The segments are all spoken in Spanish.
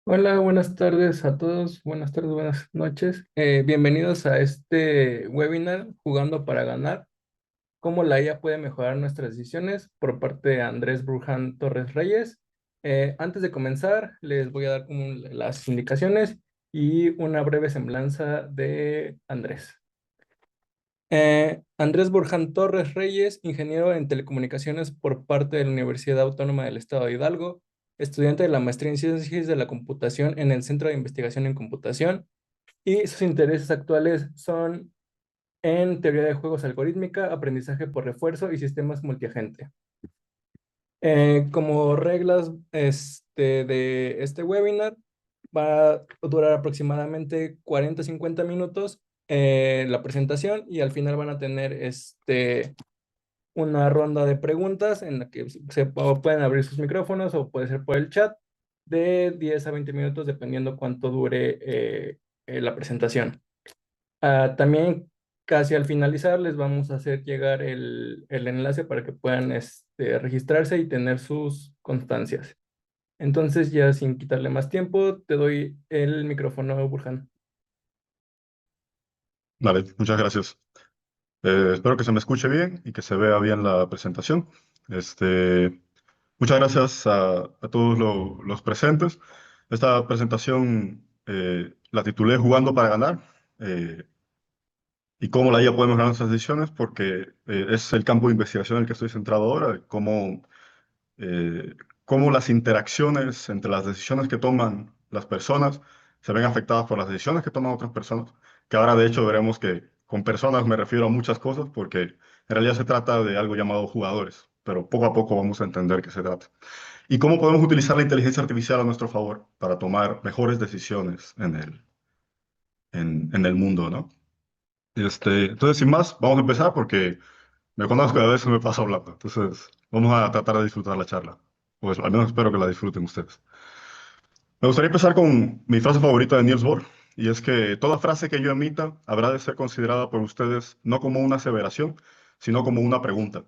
Hola, buenas tardes a todos, buenas tardes, buenas noches. Bienvenidos a este webinar Jugando para Ganar, cómo la IA puede mejorar nuestras decisiones por parte de Andrés Bruján Torres Reyes. Antes de comenzar, les voy a dar como las indicaciones y una breve semblanza de Andrés. Andrés Borján Torres Reyes, ingeniero en telecomunicaciones por parte de la Universidad Autónoma del Estado de Hidalgo, estudiante de la maestría en Ciencias de la Computación en el Centro de Investigación en Computación, y sus intereses actuales son en teoría de juegos algorítmica, aprendizaje por refuerzo y sistemas multiagente. Como reglas de este webinar, va a durar aproximadamente 40 a 50 minutos la presentación, y al final van a tener una ronda de preguntas en la que o pueden abrir sus micrófonos o puede ser por el chat de 10 a 20 minutos dependiendo cuánto dure la presentación. También casi al finalizar les vamos a hacer llegar el enlace para que puedan registrarse y tener sus constancias. Entonces, ya sin quitarle más tiempo, te doy el micrófono, Burhan. Vale, muchas gracias. Espero que se me escuche bien y que se vea bien la presentación. Este, Muchas gracias a todos los presentes. Esta presentación la titulé Jugando para ganar, y cómo la IA puede mejorar nuestras decisiones, porque es el campo de investigación en el que estoy centrado ahora, de eh, cómo las interacciones entre las decisiones que toman las personas se ven afectadas por las decisiones que toman otras personas, que ahora de hecho veremos que con personas me refiero a muchas cosas porque en realidad se trata de algo llamado jugadores, pero poco a poco vamos a entender qué se trata. Y cómo podemos utilizar la inteligencia artificial a nuestro favor para tomar mejores decisiones en el mundo, ¿no? Entonces, sin más, vamos a empezar porque me conozco y a veces me paso hablando. Entonces, vamos a tratar de disfrutar la charla. Pues al menos espero que la disfruten ustedes. Me gustaría empezar con mi frase favorita de Niels Bohr, y es que toda frase que yo emita habrá de ser considerada por ustedes no como una aseveración, sino como una pregunta.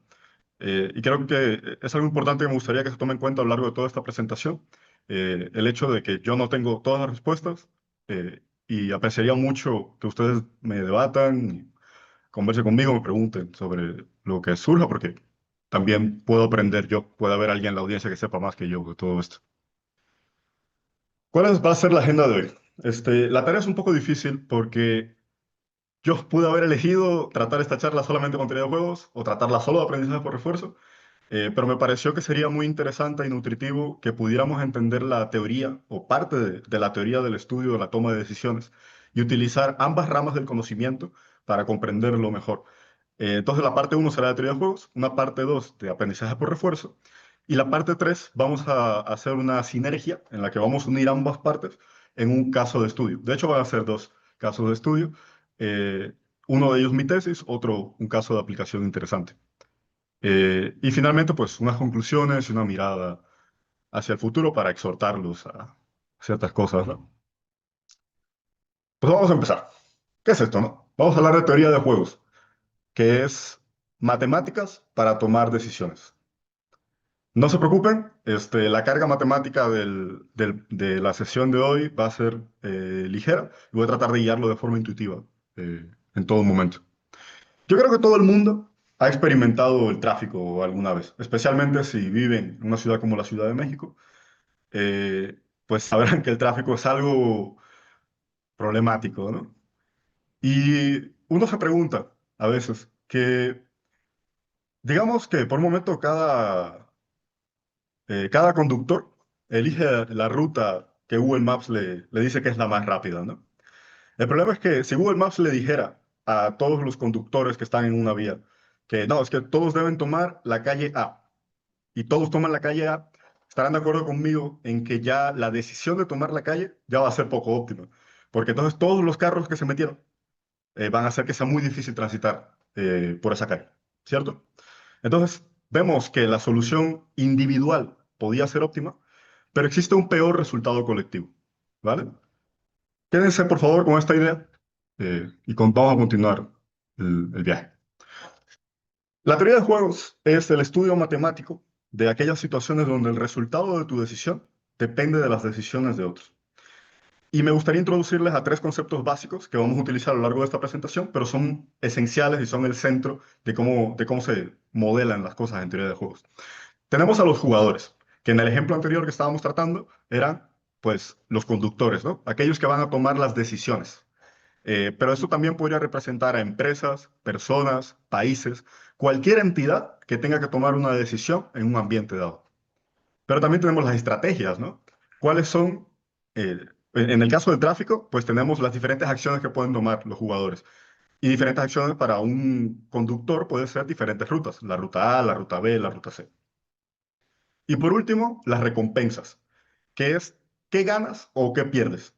Y creo que es algo importante que me gustaría que se tome en cuenta a lo largo de toda esta presentación, el hecho de que yo no tengo todas las respuestas, y apreciaría mucho que ustedes me debatan, conversen conmigo, me pregunten sobre lo que surja, porque también puedo aprender yo, puede haber alguien en la audiencia que sepa más que yo de todo esto. Va a ser la agenda de hoy? La tarea es un poco difícil porque yo pude haber elegido tratar esta charla solamente con teoría de juegos o tratarla solo de aprendizaje por refuerzo, pero me pareció que sería muy interesante y nutritivo que pudiéramos entender la teoría o parte de la teoría del estudio de la toma de decisiones y utilizar ambas ramas del conocimiento para comprenderlo mejor. Entonces la parte uno será de teoría de juegos, una parte 2 de aprendizaje por refuerzo, y la parte 3 vamos a hacer una sinergia en la que vamos a unir ambas partes en un caso de estudio. De hecho van a ser dos casos de estudio, eh, uno de ellos mi tesis, otro un caso de aplicación interesante. Y finalmente pues unas conclusiones y una mirada hacia el futuro para exhortarlos a ciertas cosas, ¿no? Pues vamos a empezar. ¿Qué es esto, no? Vamos a hablar de teoría de juegos, que es matemáticas para tomar decisiones. No se preocupen, la carga matemática de la sesión de hoy va a ser ligera y voy a tratar de guiarlo de forma intuitiva en todo momento. Yo creo que todo el mundo ha experimentado el tráfico alguna vez, especialmente si viven en una ciudad como la Ciudad de México, pues sabrán que el tráfico es algo problemático, ¿no? Y uno se pregunta a veces que, digamos que por un momento cada conductor elige la ruta que Google Maps le dice que es la más rápida, ¿no? El problema es que si Google Maps le dijera a todos los conductores que están en una vía que no, es que todos deben tomar la calle A, y todos toman la calle A, estarán de acuerdo conmigo en que ya la decisión de tomar la calle ya va a ser poco óptima, porque entonces todos los carros que se metieron van a hacer que sea muy difícil transitar por esa calle, ¿cierto? Entonces, vemos que la solución individual podía ser óptima, pero existe un peor resultado colectivo, ¿vale? Quédense, por favor, con esta idea vamos a continuar el viaje. La teoría de juegos es el estudio matemático de aquellas situaciones donde el resultado de tu decisión depende de las decisiones de otros. Y me gustaría introducirles a tres conceptos básicos que vamos a utilizar a lo largo de esta presentación, pero son esenciales y son el centro de cómo se modelan las cosas en teoría de juegos. Tenemos a los jugadores, que en el ejemplo anterior que estábamos tratando eran, pues, los conductores, ¿no? Aquellos que van a tomar las decisiones. Pero esto también podría representar a empresas, personas, países, cualquier entidad que tenga que tomar una decisión en un ambiente dado. Pero también tenemos las estrategias, ¿no? ¿Cuáles son, en el caso del tráfico, pues tenemos las diferentes acciones que pueden tomar los jugadores. Y diferentes acciones para un conductor pueden ser diferentes rutas, la ruta A, la ruta B, la ruta C. Y por último, las recompensas, que es qué ganas o qué pierdes.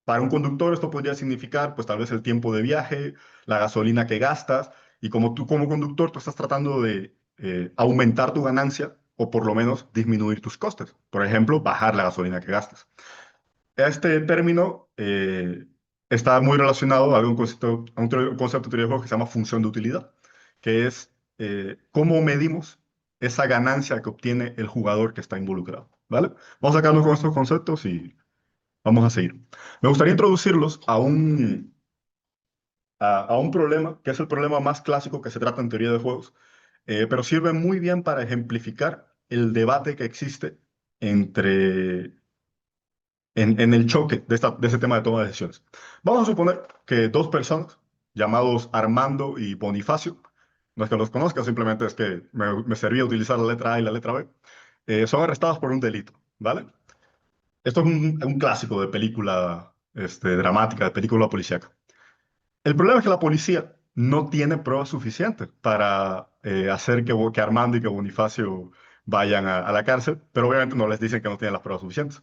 Para un conductor esto podría significar, pues tal vez el tiempo de viaje, la gasolina que gastas, y como tú como conductor, tú estás tratando de aumentar tu ganancia o por lo menos disminuir tus costes. Por ejemplo, bajar la gasolina que gastas. Este término está muy relacionado a un concepto de teoría de juegos que se llama función de utilidad, que es cómo medimos esa ganancia que obtiene el jugador que está involucrado, ¿vale? Vamos a sacarnos con estos conceptos y vamos a seguir. Me gustaría introducirlos a un problema, que es el problema más clásico que se trata en teoría de juegos, pero sirve muy bien para ejemplificar el debate que existe entre en el choque de ese tema de toma de decisiones. Vamos a suponer que dos personas, llamados Armando y Bonifacio, no es que los conozca, simplemente es que me servía utilizar la letra A y la letra B, son arrestados por un delito, ¿vale? Esto es un clásico de película dramática, de película policíaca. El problema es que la policía no tiene pruebas suficientes para hacer que Armando y que Bonifacio vayan a la cárcel, pero obviamente no les dicen que no tienen las pruebas suficientes.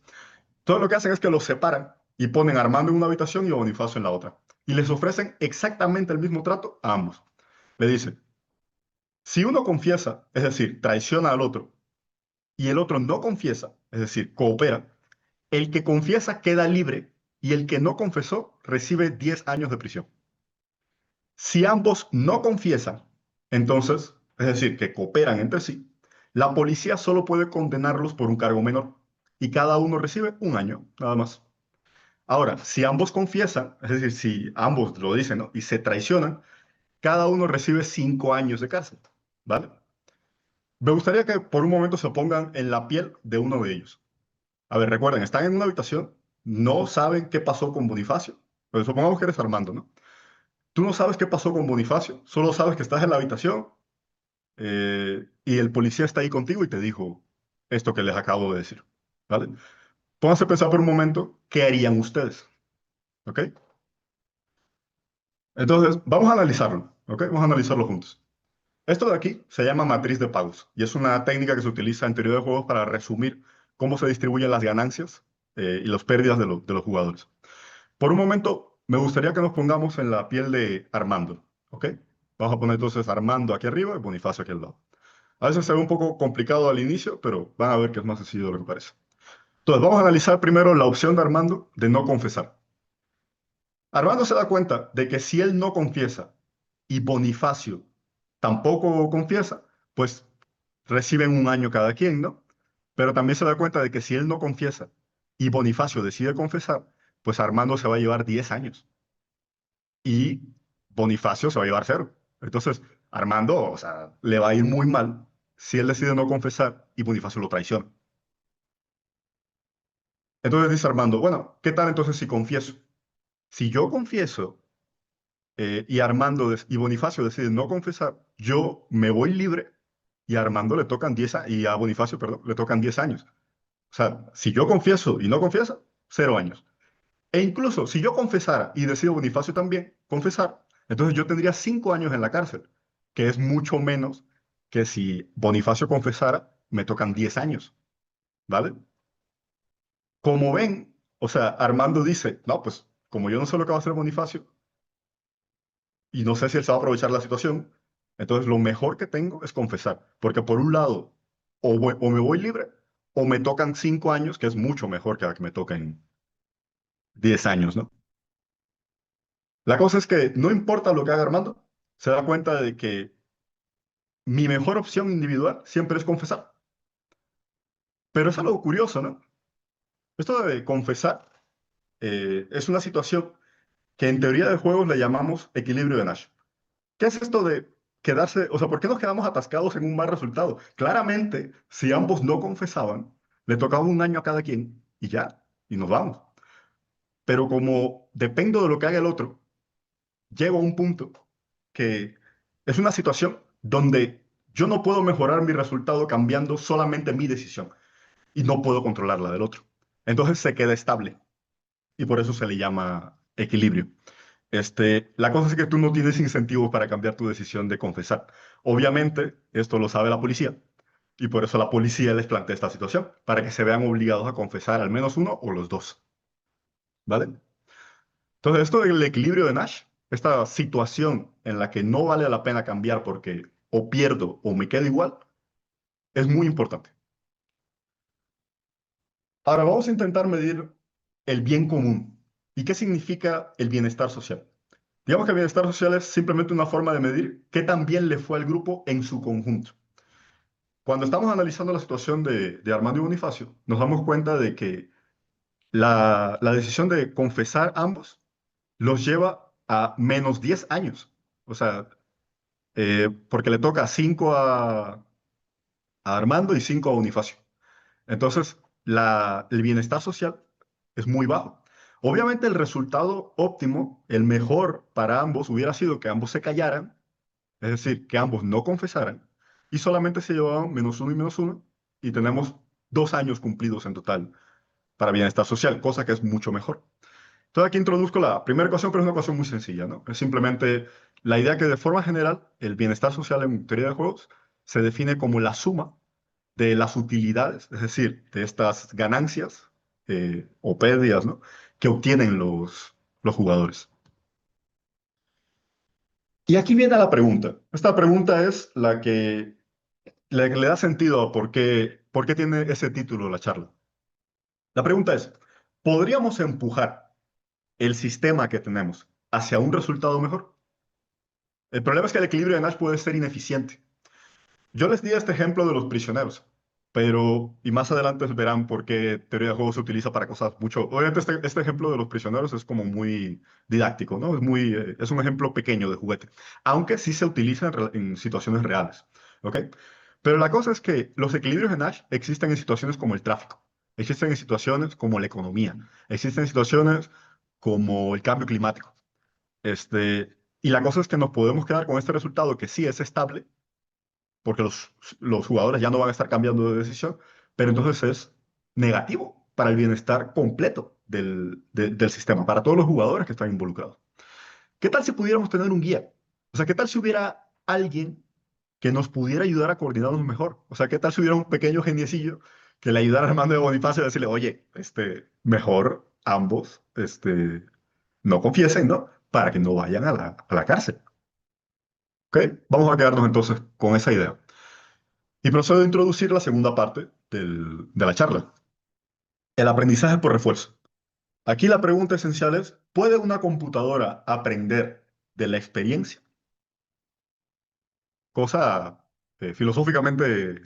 Todo lo que hacen es que los separan y ponen a Armando en una habitación y a Bonifacio en la otra. Y les ofrecen exactamente el mismo trato a ambos. Le dicen, si uno confiesa, es decir, traiciona al otro, y el otro no confiesa, es decir, coopera, el que confiesa queda libre y el que no confesó recibe 10 años de prisión. Si ambos no confiesan, entonces, es decir, que cooperan entre sí, la policía solo puede condenarlos por un cargo menor y cada uno recibe un año, nada más. Ahora, si ambos confiesan, es decir, si ambos lo dicen, ¿no? Y se traicionan, cada uno recibe 5 años de cárcel, ¿vale? Me gustaría que por un momento se pongan en la piel de uno de ellos. A ver, recuerden, están en una habitación, no saben qué pasó con Bonifacio, pero supongamos que eres Armando, ¿no? Tú no sabes qué pasó con Bonifacio, solo sabes que estás en la habitación y el policía está ahí contigo y te dijo esto que les acabo de decir, ¿vale? Pónganse a pensar por un momento, ¿qué harían ustedes? ¿Ok? Entonces, vamos a analizarlo, ¿ok? Vamos a analizarlo juntos. Esto de aquí se llama matriz de pagos y es una técnica que se utiliza en teoría de juegos para resumir cómo se distribuyen las ganancias y las pérdidas de los jugadores. Por un momento, me gustaría que nos pongamos en la piel de Armando, ¿ok? Vamos a poner entonces Armando aquí arriba y Bonifacio aquí al lado. A veces se ve un poco complicado al inicio, pero van a ver que es más sencillo de lo que parece. Entonces, vamos a analizar primero la opción de Armando de no confesar. Armando se da cuenta de que si él no confiesa y Bonifacio tampoco confiesa, pues reciben un año cada quien, ¿no? Pero también se da cuenta de que si él no confiesa y Bonifacio decide confesar, pues Armando se va a llevar 10 años y Bonifacio se va a llevar cero. Entonces, Armando, o sea, le va a ir muy mal si él decide no confesar y Bonifacio lo traiciona. Entonces dice Armando, bueno, ¿qué tal entonces si confieso? Si yo confieso y y Bonifacio deciden no confesar, yo me voy libre y a Armando le tocan 10 y a Bonifacio, perdón, le tocan 10 años. O sea, si yo confieso y no confiesa, 0 años. E incluso si yo confesara y decido Bonifacio también confesar, entonces yo tendría 5 años en la cárcel, que es mucho menos que si Bonifacio confesara, me tocan 10 años, ¿vale? Como ven, o sea, Armando dice, no, pues como yo no sé lo que va a hacer Bonifacio, y no sé si él se va a aprovechar la situación. Entonces, lo mejor que tengo es confesar, porque por un lado, o me voy libre, o me tocan 5 años, que es mucho mejor que a que me toquen 10 años, ¿no? La cosa es que no importa lo que haga Armando, se da cuenta de que mi mejor opción individual siempre es confesar. Pero es algo curioso, ¿no? Esto de confesar es una situación que en teoría de juegos le llamamos equilibrio de Nash. ¿Qué es esto de quedarse, o sea, por qué nos quedamos atascados en un mal resultado? Claramente, si ambos no confesaban, le tocaba un año a cada quien y ya, y nos vamos. Pero como dependo de lo que haga el otro, llego a un punto que es una situación donde yo no puedo mejorar mi resultado cambiando solamente mi decisión y no puedo controlar la del otro. Entonces se queda estable y por eso se le llama equilibrio. La cosa es que tú no tienes incentivos para cambiar tu decisión de confesar. Obviamente, esto lo sabe la policía y por eso la policía les plantea esta situación, para que se vean obligados a confesar al menos uno o los dos, ¿vale? Entonces, esto del equilibrio de Nash, esta situación en la que no vale la pena cambiar porque o pierdo o me quedo igual, es muy importante. Ahora vamos a intentar medir el bien común. ¿Y qué significa el bienestar social? Digamos que el bienestar social es simplemente una forma de medir qué tan bien le fue al grupo en su conjunto. Cuando estamos analizando la situación de Armando y Bonifacio, nos damos cuenta de que la decisión de confesar ambos los lleva a menos 10 años. O sea, porque le toca 5 a Armando y 5 a Bonifacio. Entonces, el bienestar social es muy bajo. Obviamente el resultado óptimo, el mejor para ambos, hubiera sido que ambos se callaran, es decir, que ambos no confesaran, y solamente se llevaban menos uno y menos uno, y tenemos 2 años cumplidos en total para bienestar social, cosa que es mucho mejor. Entonces aquí introduzco la primera ecuación, pero es una ecuación muy sencilla, ¿no? Es simplemente la idea que de forma general el bienestar social en teoría de juegos se define como la suma de las utilidades, es decir, de estas ganancias o pérdidas, ¿no? Que obtienen los jugadores. Y aquí viene la pregunta. Esta pregunta es la que le da sentido a por qué tiene ese título la charla. La pregunta es, ¿podríamos empujar el sistema que tenemos hacia un resultado mejor? El problema es que el equilibrio de Nash puede ser ineficiente. Yo les di este ejemplo de los prisioneros, pero, y más adelante verán por qué teoría de juegos se utiliza para cosas mucho. Obviamente, este ejemplo de los prisioneros es como muy didáctico, ¿no? Es un ejemplo pequeño de juguete, aunque sí se utiliza en situaciones reales, ¿ok? Pero la cosa es que los equilibrios de Nash existen en situaciones como el tráfico, existen en situaciones como la economía, existen en situaciones como el cambio climático. Y la cosa es que nos podemos quedar con este resultado que sí es estable porque los jugadores ya no van a estar cambiando de decisión, pero entonces es negativo para el bienestar completo del sistema, para todos los jugadores que están involucrados. ¿Qué tal si pudiéramos tener un guía? O sea, ¿qué tal si hubiera alguien que nos pudiera ayudar a coordinarnos mejor? O sea, ¿qué tal si hubiera un pequeño geniecillo que le ayudara a Armando de Bonifacio a decirle, oye, mejor ambos, no confiesen, ¿no? Para que no vayan a la cárcel. ¿Ok? Vamos a quedarnos entonces con esa idea. Y procedo a introducir la segunda parte de la charla, el aprendizaje por refuerzo. Aquí la pregunta esencial es, ¿puede una computadora aprender de la experiencia? Cosa filosóficamente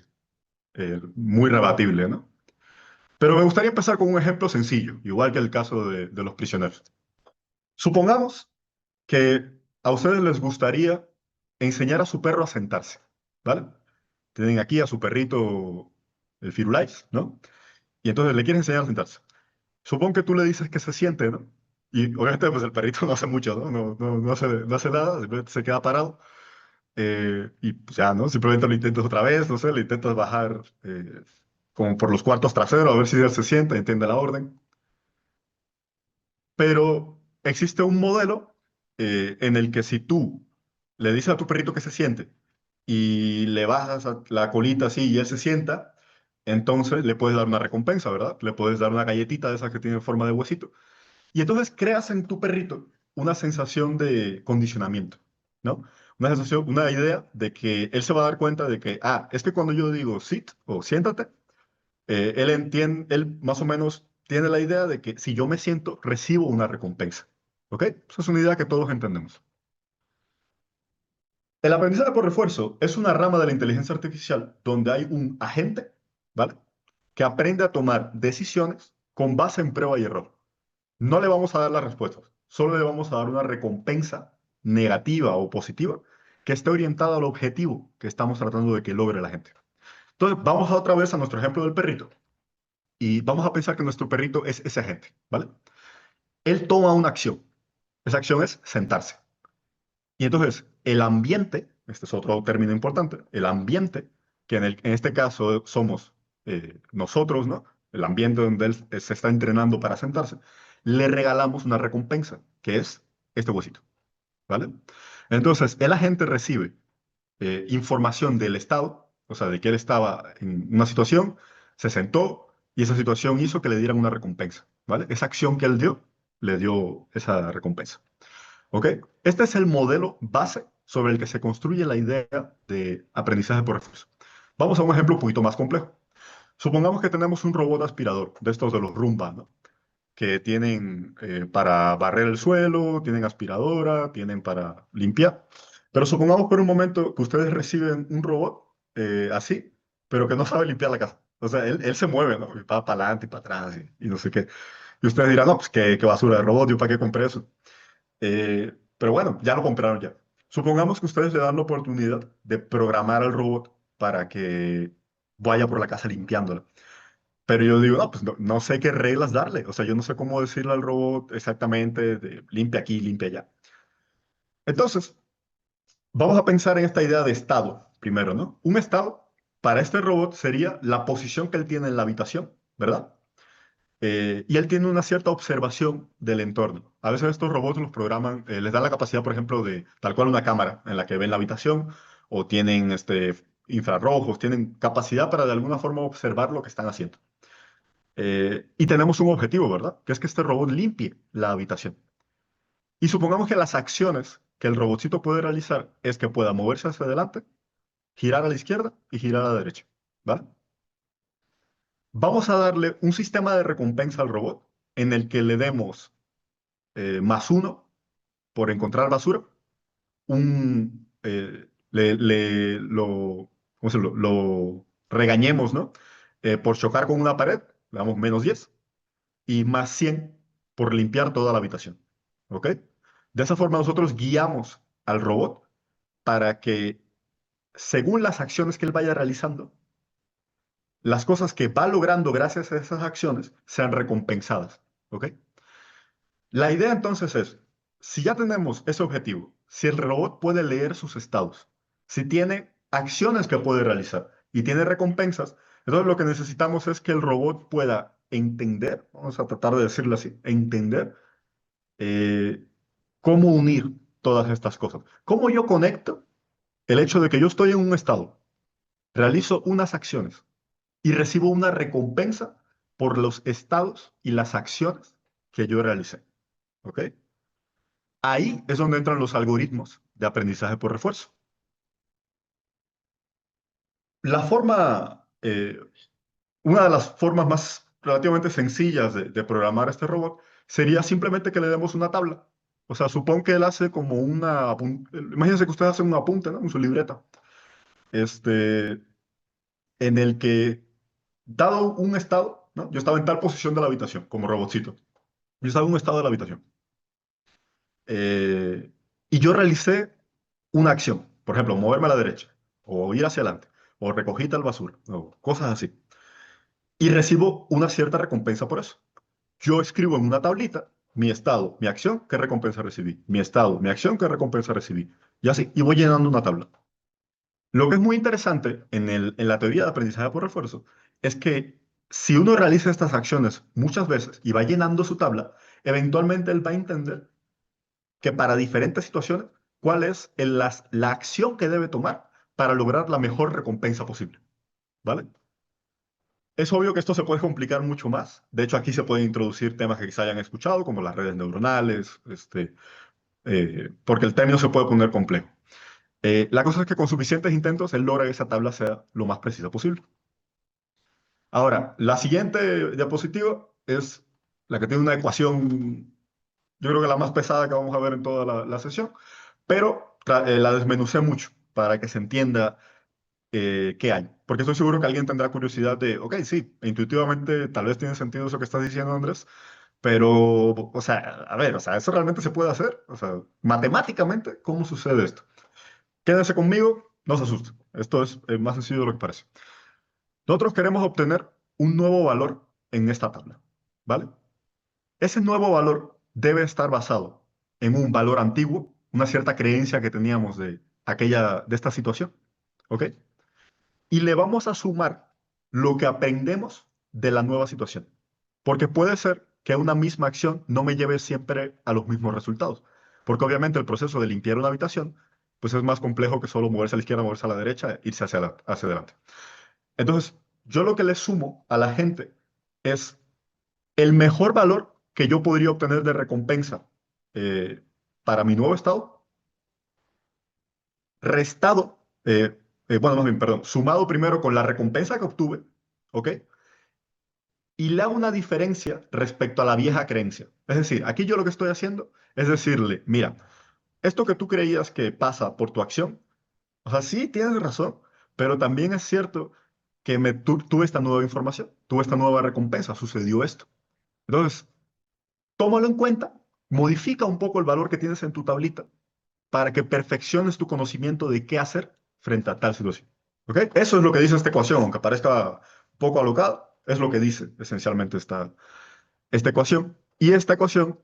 muy rebatible, ¿no? Pero me gustaría empezar con un ejemplo sencillo, igual que el caso de los prisioneros. Supongamos que a ustedes les gustaría enseñar a su perro a sentarse, ¿vale? Tienen aquí a su perrito, el Firulais, ¿no? Y entonces le quieren enseñar a sentarse. Supongo que tú le dices que se siente, ¿no? Y obviamente pues el perrito no hace mucho, ¿no? No hace nada, simplemente se queda parado. Y pues ya, ¿no? Simplemente lo intentas otra vez, no sé, le intentas bajar como por los cuartos traseros a ver si él se sienta, entiende la orden. Pero existe un modelo en el que si tú le dices a tu perrito que se siente y le bajas la colita así y él se sienta, entonces le puedes dar una recompensa, ¿verdad? Le puedes dar una galletita de esas que tienen forma de huesito. Y entonces creas en tu perrito una sensación de condicionamiento, ¿no? Una sensación, una idea de que él se va a dar cuenta de que, es que cuando yo digo sit o siéntate, él entiende, él más o menos tiene la idea de que si yo me siento, recibo una recompensa, ¿ok? Esa es una idea que todos entendemos. El aprendizaje por refuerzo es una rama de la inteligencia artificial donde hay un agente, ¿vale? Que aprende a tomar decisiones con base en prueba y error. no le vamos a dar las respuestas, solo le vamos a dar una recompensa negativa o positiva que esté orientada al objetivo que estamos tratando de que logre la gente. Entonces, vamos otra vez a nuestro ejemplo del perrito y vamos a pensar que nuestro perrito es ese agente, ¿vale? Él toma una acción. Esa acción es sentarse. Y entonces, el ambiente, este es otro término importante, el ambiente, que en este caso somos nosotros, ¿no? El ambiente donde él se está entrenando para sentarse, le regalamos una recompensa, que es este huesito, ¿vale? Entonces, el agente recibe información del estado, o sea, de que él estaba en una situación, se sentó y esa situación hizo que le dieran una recompensa, ¿vale? Esa acción que él dio, le dio esa recompensa. ¿Ok? Este es el modelo base sobre el que se construye la idea de aprendizaje por refuerzo. Vamos a un ejemplo un poquito más complejo. Supongamos que tenemos un robot aspirador, de estos de los Roomba, ¿no? Que tienen para barrer el suelo, tienen aspiradora, tienen para limpiar. Pero supongamos por un momento que ustedes reciben un robot así, pero que no sabe limpiar la casa. O sea, él se mueve, ¿no? Y va para adelante y para atrás y no sé qué. Y ustedes dirán, no, pues qué basura de robot, ¿yo para qué compré eso? Pero bueno, ya lo compraron ya. Supongamos que ustedes le dan la oportunidad de programar al robot para que vaya por la casa limpiándola. Pero yo digo, no, pues no sé qué reglas darle. O sea, yo no sé cómo decirle al robot exactamente de limpia aquí, limpia allá. Entonces, vamos a pensar en esta idea de estado primero, ¿no? Un estado para este robot sería la posición que él tiene en la habitación, ¿verdad? Y él tiene una cierta observación del entorno. A veces estos robots los programan, les dan la capacidad, por ejemplo, de tal cual una cámara en la que ven la habitación, o tienen infrarrojos, tienen capacidad para de alguna forma observar lo que están haciendo. Y tenemos un objetivo, ¿verdad? Que es que este robot limpie la habitación. Y supongamos que las acciones que el robotcito puede realizar es que pueda moverse hacia adelante, girar a la izquierda y girar a la derecha, ¿vale? Vamos a darle un sistema de recompensa al robot en el que le demos +1 por encontrar basura, ¿cómo se lo regañemos, ¿no? Por chocar con una pared, le damos -10, y +100 por limpiar toda la habitación, ¿ok? De esa forma nosotros guiamos al robot para que, según las acciones que él vaya realizando, las cosas que va logrando gracias a esas acciones sean recompensadas, ¿ok? La idea entonces es, si ya tenemos ese objetivo, si el robot puede leer sus estados, si tiene acciones que puede realizar y tiene recompensas, entonces lo que necesitamos es que el robot pueda entender, vamos a tratar de decirlo así, entender eh, cómo unir todas estas cosas. ¿Cómo yo conecto el hecho de que yo estoy en un estado, realizo unas acciones y recibo una recompensa por los estados y las acciones que yo realicé? ¿Ok? Ahí es donde entran los algoritmos de aprendizaje por refuerzo. La forma, una de las formas más relativamente sencillas de programar este robot sería simplemente que le demos una tabla. O sea, supón que él hace como imagínense que usted hace un apunte, ¿no? En su libreta, este, en el que, dado un estado, ¿no? Yo estaba en tal posición de la habitación, como robotcito. Yo estaba en un estado de la habitación. Eh, y yo realicé una acción, por ejemplo, moverme a la derecha, o ir hacia adelante, o recogí tal basura, o cosas así. Y recibo una cierta recompensa por eso. Yo escribo en una tablita mi estado, mi acción, qué recompensa recibí, mi estado, mi acción, qué recompensa recibí, y así, y voy llenando una tabla. Lo que es muy interesante en la teoría de aprendizaje por refuerzo es que si uno realiza estas acciones muchas veces y va llenando su tabla, eventualmente él va a entender que para diferentes situaciones, cuál es la acción que debe tomar para lograr la mejor recompensa posible, ¿vale? Es obvio que esto se puede complicar mucho más. De hecho, aquí se pueden introducir temas que quizá hayan escuchado, como las redes neuronales, porque el término se puede poner complejo. La cosa es que con suficientes intentos, él logra que esa tabla sea lo más precisa posible. Ahora, la siguiente diapositiva es la que tiene una ecuación, yo creo que la más pesada que vamos a ver en toda la sesión, pero la desmenucé mucho para que se entienda qué hay. Porque estoy seguro que alguien tendrá curiosidad de, ok, sí, intuitivamente tal vez tiene sentido eso que estás diciendo, Andrés, Pero, o sea, a ver, o sea, ¿eso realmente se puede hacer? O sea, matemáticamente, ¿cómo sucede esto? Quédense conmigo, no se asusten. Esto es más sencillo de lo que parece. Nosotros queremos obtener un nuevo valor en esta tabla, ¿vale? Ese nuevo valor debe estar basado en un valor antiguo, una cierta creencia que teníamos de esta situación, ¿ok? Y le vamos a sumar lo que aprendemos de la nueva situación. Porque puede ser que una misma acción no me lleve siempre a los mismos resultados. Porque obviamente el proceso de limpiar una habitación pues es más complejo que solo moverse a la izquierda, moverse a la derecha, irse hacia adelante. Entonces, yo lo que le sumo a la gente es el mejor valor que yo podría obtener de recompensa eh, para mi nuevo estado, restado, bueno, más bien, perdón, sumado primero con la recompensa que obtuve, ¿ok? Y le hago una diferencia respecto a la vieja creencia. Es decir, aquí yo lo que estoy haciendo es decirle, mira, esto que tú creías que pasa por tu acción, o sea, sí, tienes razón, pero también es cierto que tuve esta nueva información, tuve esta nueva recompensa, sucedió esto. Entonces, tómalo en cuenta, modifica un poco el valor que tienes en tu tablita para que perfecciones tu conocimiento de qué hacer frente a tal situación. ¿Ok? Eso es lo que dice esta ecuación, aunque parezca un poco alocada, es lo que dice esencialmente esta ecuación. Y esta ecuación,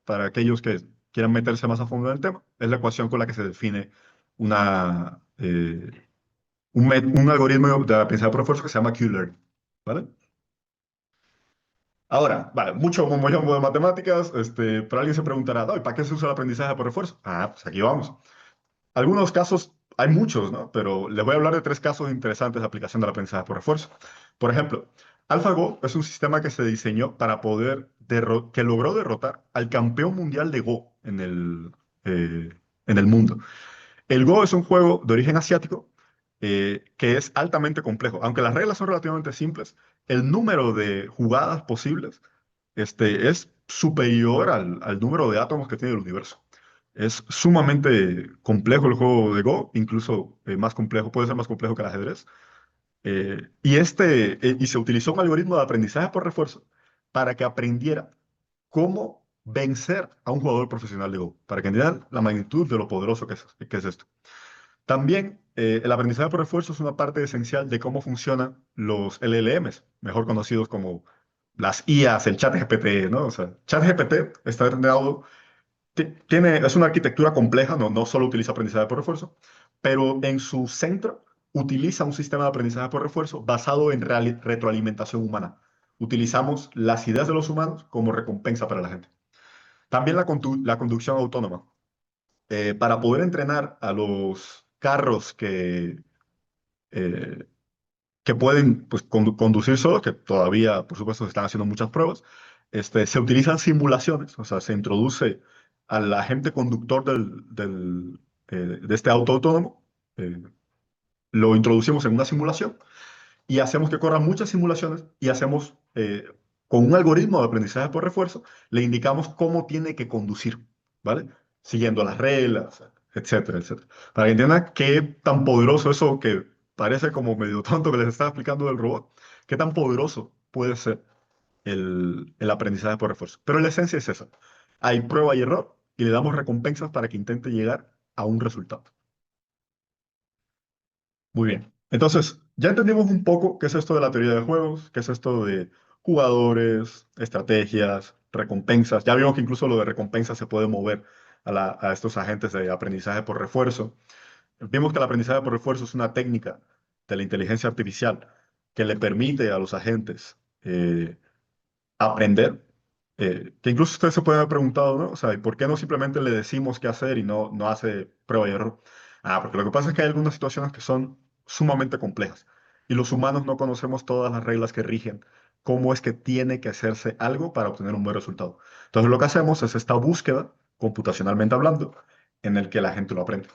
para aquellos que quieran meterse más a fondo en el tema, es la ecuación con la que se define un algoritmo de aprendizaje por refuerzo que se llama Q-Learning. ¿Vale? Ahora, vale, mucho como yo de matemáticas, pero alguien se preguntará, "No, ¿y para qué se usa el aprendizaje por refuerzo? Ah, pues aquí vamos. Algunos casos, hay muchos, ¿no? Pero les voy a hablar de tres casos interesantes de aplicación del aprendizaje por refuerzo. Por ejemplo, AlphaGo es un sistema que se diseñó para que logró derrotar al campeón mundial de Go en el mundo. El Go es un juego de origen asiático que es altamente complejo. Aunque las reglas son relativamente simples, el número de jugadas posibles es superior al número de átomos que tiene el universo. Es sumamente complejo el juego de Go, incluso más complejo, puede ser más complejo que el ajedrez. Y se utilizó un algoritmo de aprendizaje por refuerzo para que aprendiera cómo vencer a un jugador profesional de Go, para que entiendan la magnitud de lo poderoso que es esto. También el aprendizaje por refuerzo es una parte esencial de cómo funcionan los LLMs, mejor conocidos como las IAs, el ChatGPT, ¿no? O sea, ChatGPT está entrenado, es una arquitectura compleja, no solo utiliza aprendizaje por refuerzo, pero en su centro utiliza un sistema de aprendizaje por refuerzo basado en retroalimentación humana. Utilizamos las ideas de los humanos como recompensa para la gente. También la conducción autónoma. Para poder entrenar a los carros eh, que pueden pues, conducir solos, que todavía, por supuesto, se están haciendo muchas pruebas, se utilizan simulaciones, o sea, se introduce al agente conductor de este auto autónomo, eh, lo introducimos en una simulación y hacemos que corran muchas simulaciones y hacemos, con un algoritmo de aprendizaje por refuerzo, le indicamos cómo tiene que conducir, ¿vale? Siguiendo las reglas, etcétera, etcétera. Para que entiendan qué tan poderoso eso que parece como medio tonto que les estaba explicando del robot, qué tan poderoso puede ser el aprendizaje por refuerzo. Pero la esencia es esa. Hay prueba y error y le damos recompensas para que intente llegar a un resultado. Muy bien. Entonces, ya entendimos un poco qué es esto de la teoría de juegos, qué es esto de jugadores, estrategias, recompensas. Ya vimos que incluso lo de recompensas se puede mover a estos agentes de aprendizaje por refuerzo. Vimos que el aprendizaje por refuerzo es una técnica de la inteligencia artificial que le permite a los agentes aprender, que incluso ustedes se pueden haber preguntado, ¿no? O sea, ¿y por qué no simplemente le decimos qué hacer y no hace prueba y error? Ah, porque lo que pasa es que hay algunas situaciones que son sumamente complejas y los humanos no conocemos todas las reglas que rigen cómo es que tiene que hacerse algo para obtener un buen resultado. Entonces lo que hacemos es esta búsqueda, computacionalmente hablando, en el que la gente lo aprende.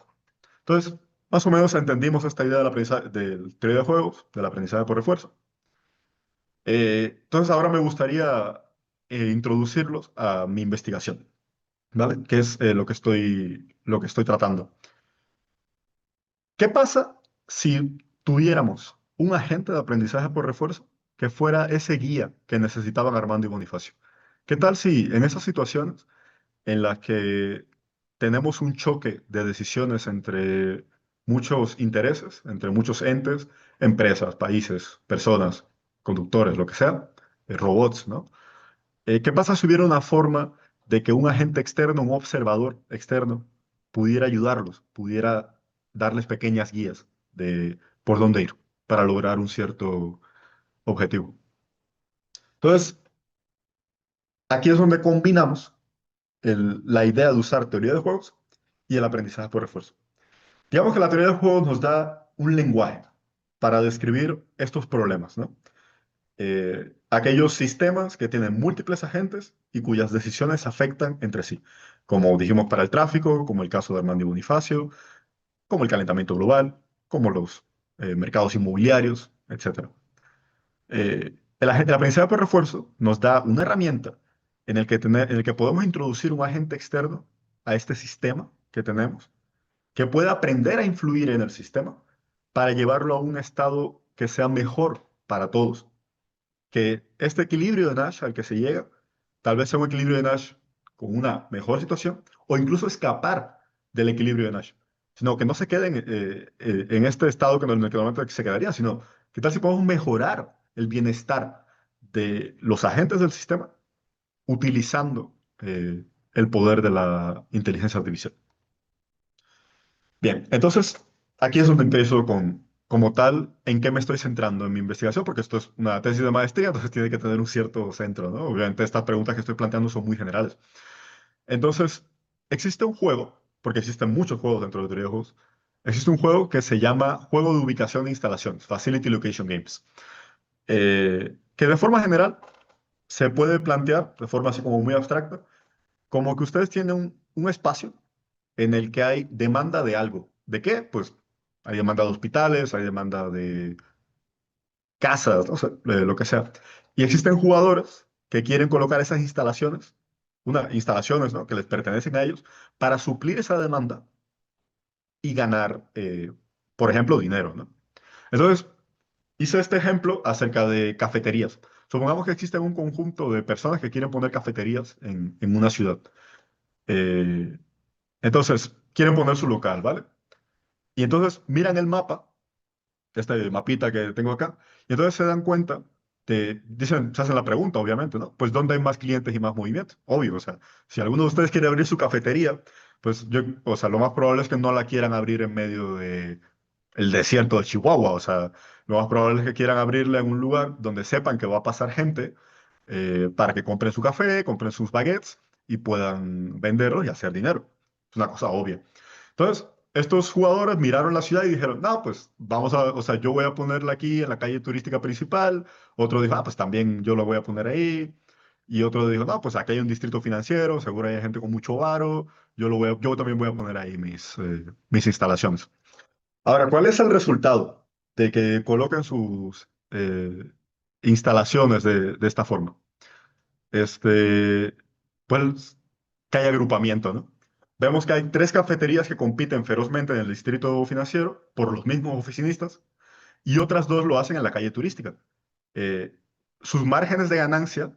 Entonces, más o menos entendimos esta idea del teoría de juegos, del aprendizaje por refuerzo. Entonces ahora me gustaría introducirlos a mi investigación, ¿vale? Que es lo que estoy tratando. ¿Qué pasa si tuviéramos un agente de aprendizaje por refuerzo que fuera ese guía que necesitaban Armando y Bonifacio? ¿Qué tal si en esas situaciones en las que tenemos un choque de decisiones entre muchos intereses, entre muchos entes, empresas, países, personas, conductores, lo que sea, robots, ¿no? ¿Qué pasa si hubiera una forma de que un agente externo, un observador externo, pudiera ayudarlos, pudiera darles pequeñas guías de por dónde ir para lograr un cierto objetivo? Entonces, aquí es donde combinamos la idea de usar teoría de juegos y el aprendizaje por refuerzo. Digamos que la teoría de juegos nos da un lenguaje para describir estos problemas, ¿no? Aquellos sistemas que tienen múltiples agentes y cuyas decisiones afectan entre sí, como dijimos para el tráfico, como el caso de Armando y Bonifacio, como el calentamiento global, como los mercados inmobiliarios, etcétera. El aprendizaje por refuerzo nos da una herramienta en el que podemos introducir un agente externo a este sistema que tenemos, que pueda aprender a influir en el sistema para llevarlo a un estado que sea mejor para todos. Que este equilibrio de Nash al que se llega, tal vez sea un equilibrio de Nash con una mejor situación o incluso escapar del equilibrio de Nash, sino que no se queden en este estado en el que normalmente se quedarían, sino que tal si podemos mejorar el bienestar de los agentes del sistema utilizando el poder de la inteligencia artificial. Bien, entonces aquí es donde empiezo con, como tal, en qué me estoy centrando en mi investigación, porque esto es una tesis de maestría, entonces tiene que tener un cierto centro, ¿no? Obviamente estas preguntas que estoy planteando son muy generales. Entonces, existe un juego, porque existen muchos juegos dentro de teoría de juegos, existe un juego que se llama Juego de Ubicación de Instalaciones, Facility Location Games, que de forma general se puede plantear, de forma así como muy abstracta, como que ustedes tienen un espacio en el que hay demanda de algo. ¿De qué? Pues hay demanda de hospitales, hay demanda de casas, no sé, lo que sea. Y existen jugadores que quieren colocar esas instalaciones, instalaciones, ¿no? Que les pertenecen a ellos, para suplir esa demanda y ganar, por ejemplo, dinero, ¿no? Entonces, hice este ejemplo acerca de cafeterías. Supongamos que existe un conjunto de personas que quieren poner cafeterías en una ciudad. Eh, entonces, quieren poner su local, ¿vale? Y entonces miran el mapa, este mapita que tengo acá, y entonces se dan cuenta, dicen, se hacen la pregunta, obviamente, ¿no? Pues ¿dónde hay más clientes y más movimiento? Obvio, o sea, si alguno de ustedes quiere abrir su cafetería, pues yo, o sea, lo más probable es que no la quieran abrir en medio de el desierto de Chihuahua, o sea, lo más probable es que quieran abrirla en un lugar donde sepan que va a pasar gente para que compren su café, compren sus baguettes y puedan venderlos y hacer dinero. Es una cosa obvia. Entonces, estos jugadores miraron la ciudad y dijeron, no, pues vamos a, o sea, yo voy a ponerla aquí en la calle turística principal. Otro dijo, ah, pues también yo la voy a poner ahí. Y otro dijo, no, pues aquí hay un distrito financiero, seguro hay gente con mucho varo, yo también voy a poner ahí mis instalaciones. Ahora, ¿cuál es el resultado de que coloquen sus instalaciones de esta forma? Este, pues que hay agrupamiento, ¿no? Vemos que hay tres cafeterías que compiten ferozmente en el distrito financiero por los mismos oficinistas y otras dos lo hacen en la calle turística. Eh, Sus márgenes de ganancia,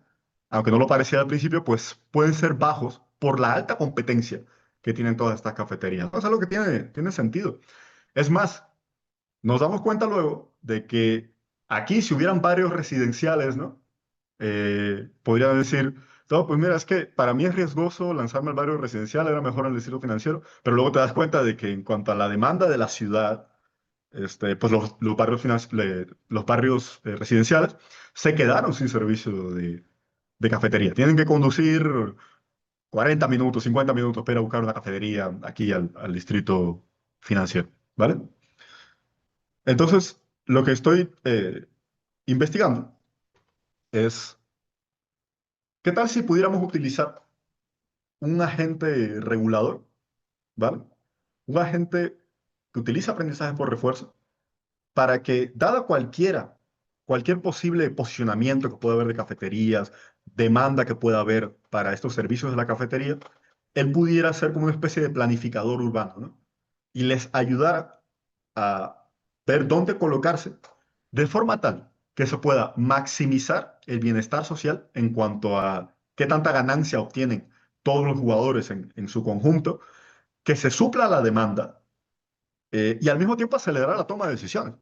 aunque no lo parecía al principio, pues pueden ser bajos por la alta competencia que tienen todas estas cafeterías. ¿No? Es algo que tiene sentido. Es más, nos damos cuenta luego de que aquí, si hubieran barrios residenciales, ¿no? Podrían decir, no, pues mira, es que para mí es riesgoso lanzarme al barrio residencial, era mejor en el distrito financiero, pero luego te das cuenta de que en cuanto a la demanda de la ciudad, pues los barrios residenciales se quedaron sin servicio de cafetería. Tienen que conducir 40 minutos, 50 minutos para buscar una cafetería aquí al distrito financiero, ¿vale? Entonces, lo que estoy investigando es, ¿qué tal si pudiéramos utilizar un agente regulador, ¿vale? Un agente que utiliza aprendizaje por refuerzo para que, dada cualquier posible posicionamiento que pueda haber de cafeterías, demanda que pueda haber para estos servicios de la cafetería, él pudiera ser como una especie de planificador urbano, ¿no? Y les ayudara a ver dónde colocarse de forma tal que se pueda maximizar el bienestar social en cuanto a qué tanta ganancia obtienen todos los jugadores en su conjunto, que se supla la demanda y al mismo tiempo acelerar la toma de decisiones.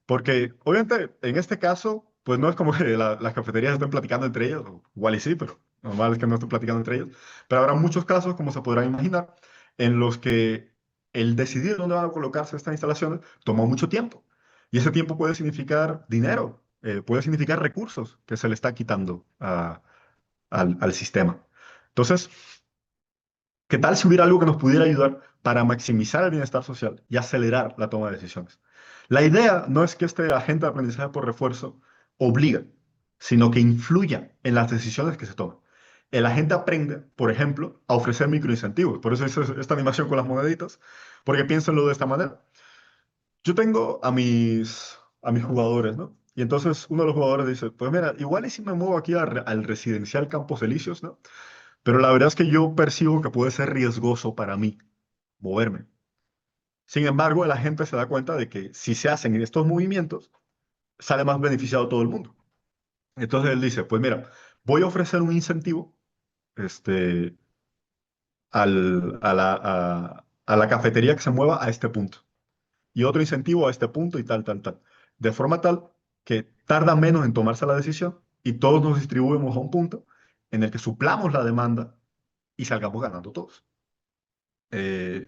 Porque obviamente en este caso, pues no es como que las cafeterías estén platicando entre ellas, o igual y sí, pero normal es que no estén platicando entre ellas. Pero habrá muchos casos, como se podrán imaginar, en los que el decidir dónde van a colocarse estas instalaciones toma mucho tiempo. Y ese tiempo puede significar dinero, puede significar recursos que se le está quitando al sistema. Entonces, ¿qué tal si hubiera algo que nos pudiera ayudar para maximizar el bienestar social y acelerar la toma de decisiones? La idea no es que este agente de aprendizaje por refuerzo obligue, sino que influya en las decisiones que se toman. El agente aprende, por ejemplo, a ofrecer microincentivos. Por eso hice esta animación con las moneditas, porque piénsenlo de esta manera. Yo tengo a mis jugadores, ¿no? Y entonces uno de los jugadores dice, pues mira, igual y si me muevo aquí al residencial Campos Elíseos, ¿no? Pero la verdad es que yo percibo que puede ser riesgoso para mí moverme. Sin embargo, la gente se da cuenta de que si se hacen estos movimientos, sale más beneficiado todo el mundo. Entonces él dice, pues mira, voy a ofrecer un incentivo este, a la cafetería que se mueva a este punto y otro incentivo a este punto y tal, tal, tal. De forma tal que tarda menos en tomarse la decisión y todos nos distribuimos a un punto en el que suplamos la demanda y salgamos ganando todos. Eh,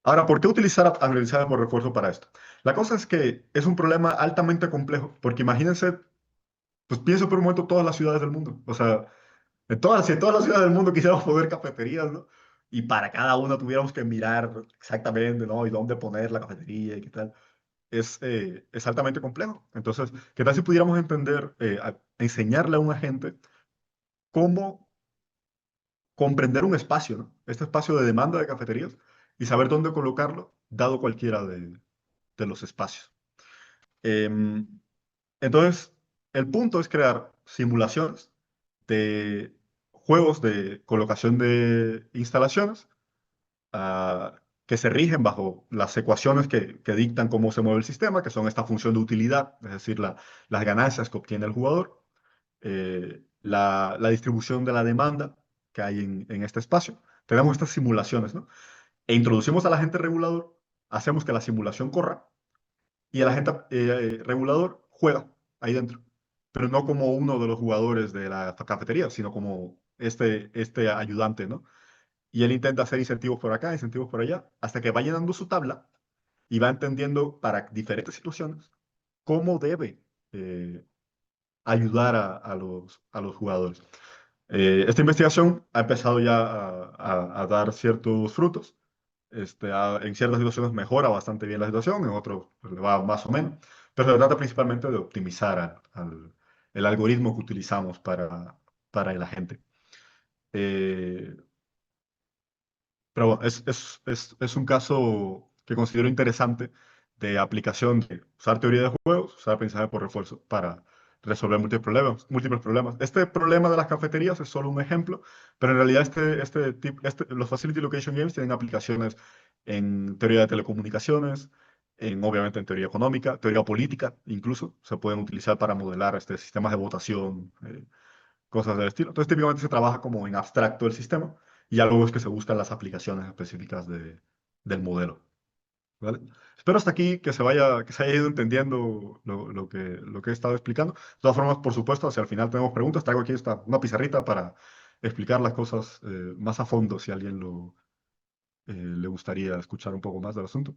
Ahora, ¿por qué utilizar aprendizaje por refuerzo para esto? La cosa es que es un problema altamente complejo, porque imagínense, pues pienso por un momento todas las ciudades del mundo. O sea, si en todas las ciudades del mundo quisiéramos poner cafeterías, ¿no? Y para cada una tuviéramos que mirar exactamente, ¿no? Y dónde poner la cafetería y qué tal. Es altamente complejo. Entonces, ¿qué tal si pudiéramos entender, enseñarle a un agente cómo comprender un espacio, ¿no? Este espacio de demanda de cafeterías y saber dónde colocarlo, dado cualquiera de los espacios. Em, entonces, el punto es crear simulaciones de juegos de colocación de instalaciones que se rigen bajo las ecuaciones que dictan cómo se mueve el sistema, que son esta función de utilidad, es decir, las ganancias que obtiene el jugador, la distribución de la demanda que hay en este espacio. Tenemos estas simulaciones, ¿no? E introducimos al agente regulador, hacemos que la simulación corra y el agente regulador juega ahí dentro, pero no como uno de los jugadores de la cafetería, sino como este ayudante, ¿no? Y él intenta hacer incentivos por acá, incentivos por allá, hasta que va llenando su tabla y va entendiendo para diferentes situaciones cómo debe ayudar a los jugadores. Esta investigación ha empezado ya a dar ciertos frutos. En ciertas situaciones mejora bastante bien la situación, en otros pues, le va más o menos, pero se trata principalmente de optimizar el algoritmo que utilizamos para el agente. Eh, pero bueno, es un caso que considero interesante de aplicación de usar teoría de juegos, usar aprendizaje por refuerzo para resolver múltiples problemas. Este problema de las cafeterías es solo un ejemplo, pero en realidad los Facility Location Games tienen aplicaciones en teoría de telecomunicaciones, obviamente en teoría económica, teoría política, incluso se pueden utilizar para modelar sistemas de votación, cosas del estilo. Entonces, típicamente se trabaja como en abstracto el sistema y ya luego es que se buscan las aplicaciones específicas del modelo. ¿Vale? Espero hasta aquí que se haya ido entendiendo lo que he estado explicando. De todas formas, por supuesto, hacia el final tenemos preguntas. Traigo aquí una pizarrita para explicar las cosas más a fondo si a alguien le gustaría escuchar un poco más del asunto.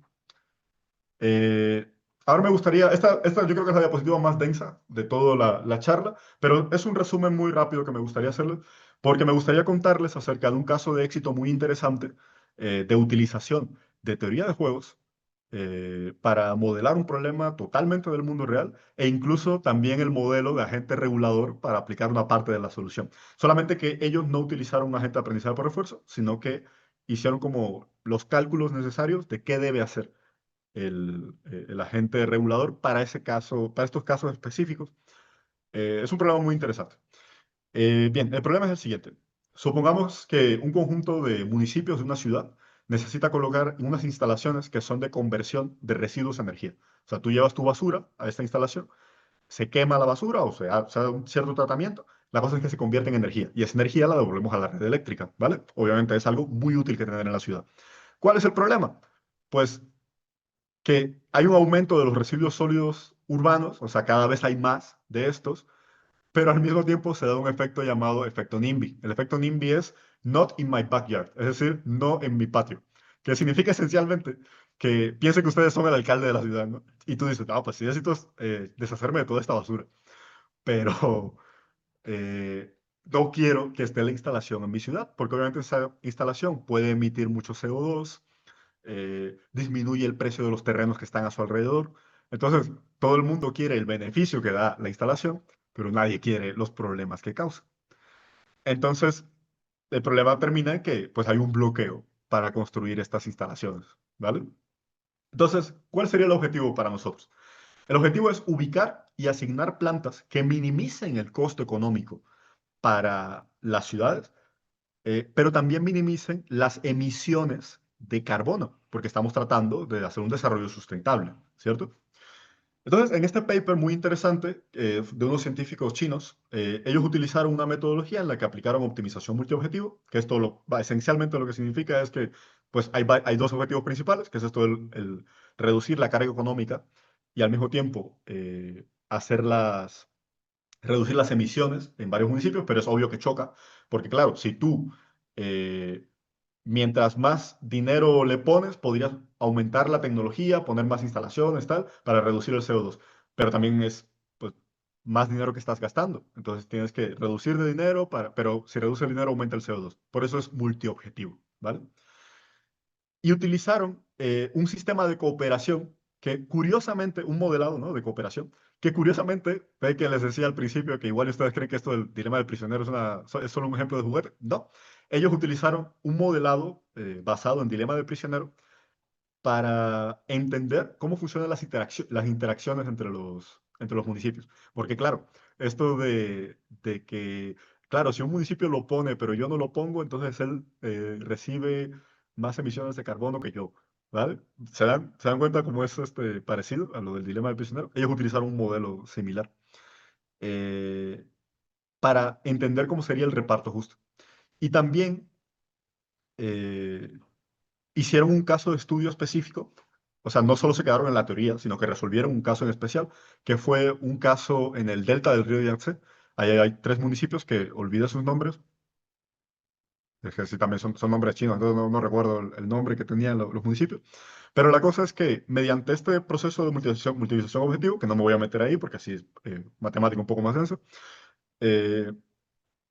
Eh, Ahora me gustaría, esta yo creo que es la diapositiva más densa de toda la charla, pero es un resumen muy rápido que me gustaría hacerles, porque me gustaría contarles acerca de un caso de éxito muy interesante de utilización de teoría de juegos para modelar un problema totalmente del mundo real e incluso también el modelo de agente regulador para aplicar una parte de la solución. Solamente que ellos no utilizaron un agente de aprendizaje por refuerzo, sino que hicieron como los cálculos necesarios de qué debe hacer el agente regulador para ese caso, para estos casos específicos. Es un problema muy interesante. Bien, el problema es el siguiente. Supongamos que un conjunto de municipios de una ciudad necesita colocar unas instalaciones que son de conversión de residuos a energía. O sea, tú llevas tu basura a esta instalación, se quema la basura o se hace un cierto tratamiento La cosa es que se convierte en energía y esa energía la devolvemos a la red eléctrica, ¿vale? Obviamente es algo muy útil que tener en la ciudad. ¿Cuál es el problema? Pues que hay un aumento de los residuos sólidos urbanos, o sea, cada vez hay más de estos, pero al mismo tiempo se da un efecto llamado efecto NIMBY. El efecto NIMBY es not in my backyard, es decir, no en mi patio, que significa esencialmente que piensen que ustedes son el alcalde de la ciudad, ¿no? Y tú dices, no, pues sí necesito deshacerme de toda esta basura, pero no quiero que esté la instalación en mi ciudad, porque obviamente esa instalación puede emitir mucho CO2, disminuye el precio de los terrenos que están a su alrededor. Entonces, todo el mundo quiere el beneficio que da la instalación, pero nadie quiere los problemas que causa. Entonces, el problema termina en que pues, hay un bloqueo para construir estas instalaciones, ¿vale? Entonces, ¿cuál sería el objetivo para nosotros? El objetivo es ubicar y asignar plantas que minimicen el costo económico para las ciudades, pero también minimicen las emisiones de carbono, porque estamos tratando de hacer un desarrollo sustentable, ¿cierto? Entonces, en este paper muy interesante de unos científicos chinos, ellos utilizaron una metodología en la que aplicaron optimización multiobjetivo, que esto esencialmente lo que significa es que pues hay dos objetivos principales, que es esto, el reducir la carga económica y al mismo tiempo reducir las emisiones en varios municipios, pero es obvio que choca, porque claro, si tú, eh, mientras más dinero le pones, podrías aumentar la tecnología, poner más instalaciones, tal, para reducir el CO2, pero también es pues, más dinero que estás gastando, entonces tienes que reducir de dinero, pero si reduce el dinero aumenta el CO2, por eso es multiobjetivo, ¿vale? Y utilizaron un sistema de cooperación que curiosamente, un modelado, ¿no? de cooperación, que curiosamente, ve que les decía al principio que igual ustedes creen que esto del dilema del prisionero es solo un ejemplo de juguete. No, ellos utilizaron un modelado basado en dilema del prisionero para entender cómo funcionan las interacciones entre los municipios. Porque claro, esto de que, claro, si un municipio lo pone, pero yo no lo pongo, entonces él recibe más emisiones de carbono que yo. ¿Vale? Se dan cuenta cómo es parecido a lo del dilema del prisionero? Ellos utilizaron un modelo similar eh, para entender cómo sería el reparto justo. Y también eh, hicieron un caso de estudio específico, o sea, no solo se quedaron en la teoría, sino que resolvieron un caso en especial, que fue un caso en el delta del río Yangtze. Ahí hay tres municipios que olvidé sus nombres, es que sí, también son nombres chinos, entonces no recuerdo el nombre que tenían los municipios. Pero la cosa es que mediante este proceso de multiplicación objetivo, que no me voy a meter ahí porque así es matemático un poco más denso, eh,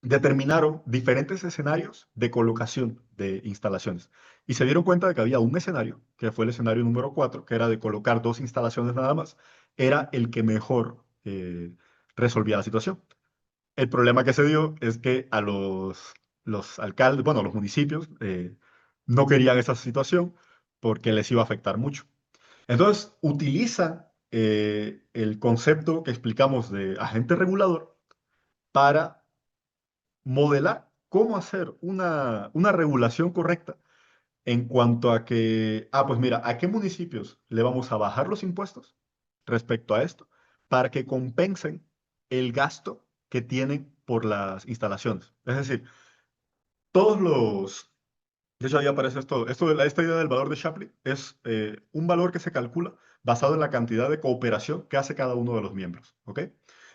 determinaron diferentes escenarios de colocación de instalaciones y se dieron cuenta de que había un escenario, que fue el escenario número 4 que era de colocar dos instalaciones nada más, era el que mejor resolvía la situación. El problema que se dio es que a los alcaldes, bueno, los municipios, no querían esa situación porque les iba a afectar mucho. Entonces, utilizan el concepto que explicamos de agente regulador para modelar cómo hacer una regulación correcta en cuanto a que, pues mira, ¿a qué municipios le vamos a bajar los impuestos respecto a esto para que compensen el gasto que tienen por las instalaciones? Es decir, todos los... De hecho, ahí aparece esto esta idea del valor de Shapley es un valor que se calcula basado en la cantidad de cooperación que hace cada uno de los miembros, ¿ok?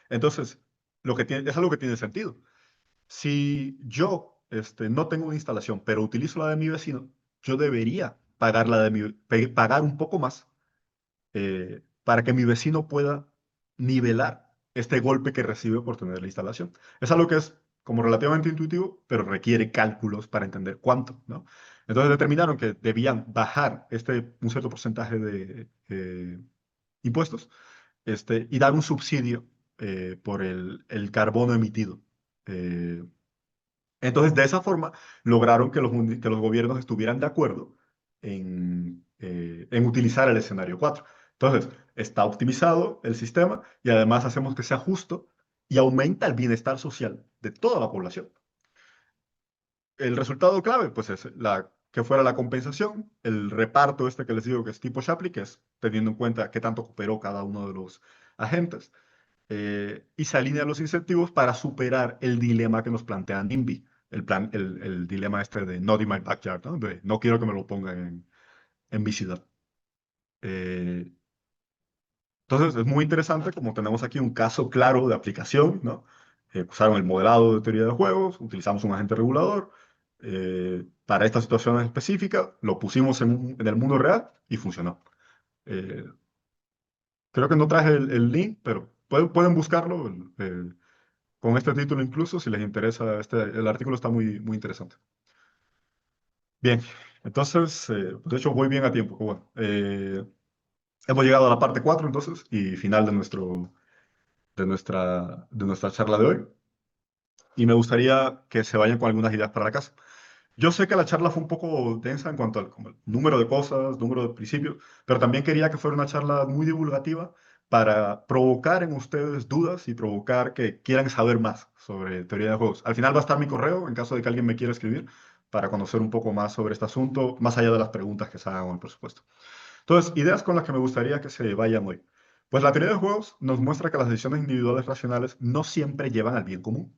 Entonces, es algo que tiene sentido. Si yo no tengo una instalación, pero utilizo la de mi vecino, yo debería pagar, pagar un poco más para que mi vecino pueda nivelar este golpe que recibe por tener la instalación. Es algo que es como relativamente intuitivo, pero requiere cálculos para entender cuánto, ¿no? Entonces determinaron que debían bajar un cierto porcentaje de impuestos y dar un subsidio por el carbono emitido. Eh, entonces, de esa forma, lograron que los gobiernos estuvieran de acuerdo en utilizar el escenario 4. Entonces, está optimizado el sistema y además hacemos que sea justo y aumenta el bienestar social de toda la población. El resultado clave, pues, es que fuera la compensación, el reparto que les digo que es tipo Shapley, que es teniendo en cuenta qué tanto cooperó cada uno de los agentes, y se alinean los incentivos para superar el dilema que nos plantea NIMBY, el dilema este de not in my backyard, ¿no? De no quiero que me lo pongan en mi ciudad. Eh, entonces es muy interesante como tenemos aquí un caso claro de aplicación, ¿no? Usaron el modelado de teoría de juegos, utilizamos un agente regulador para esta situación específica, lo pusimos en el mundo real y funcionó. Eh, Creo que no traje el link, pero pueden buscarlo con este título incluso si les interesa. El artículo está muy interesante. Bien, entonces, de hecho voy bien a tiempo. Bueno, hemos llegado a la parte 4 entonces y final de nuestra charla de hoy. Y me gustaría que se vayan con algunas ideas para la casa. Yo sé que la charla fue un poco densa en cuanto al como el número de cosas, número de principios, pero también quería que fuera una charla muy divulgativa para provocar en ustedes dudas y provocar que quieran saber más sobre teoría de juegos. Al final va a estar mi correo en caso de que alguien me quiera escribir para conocer un poco más sobre este asunto, más allá de las preguntas que se hagan hoy, por supuesto. Entonces, ideas con las que me gustaría que se vayan hoy. Pues la teoría de juegos nos muestra que las decisiones individuales racionales no siempre llevan al bien común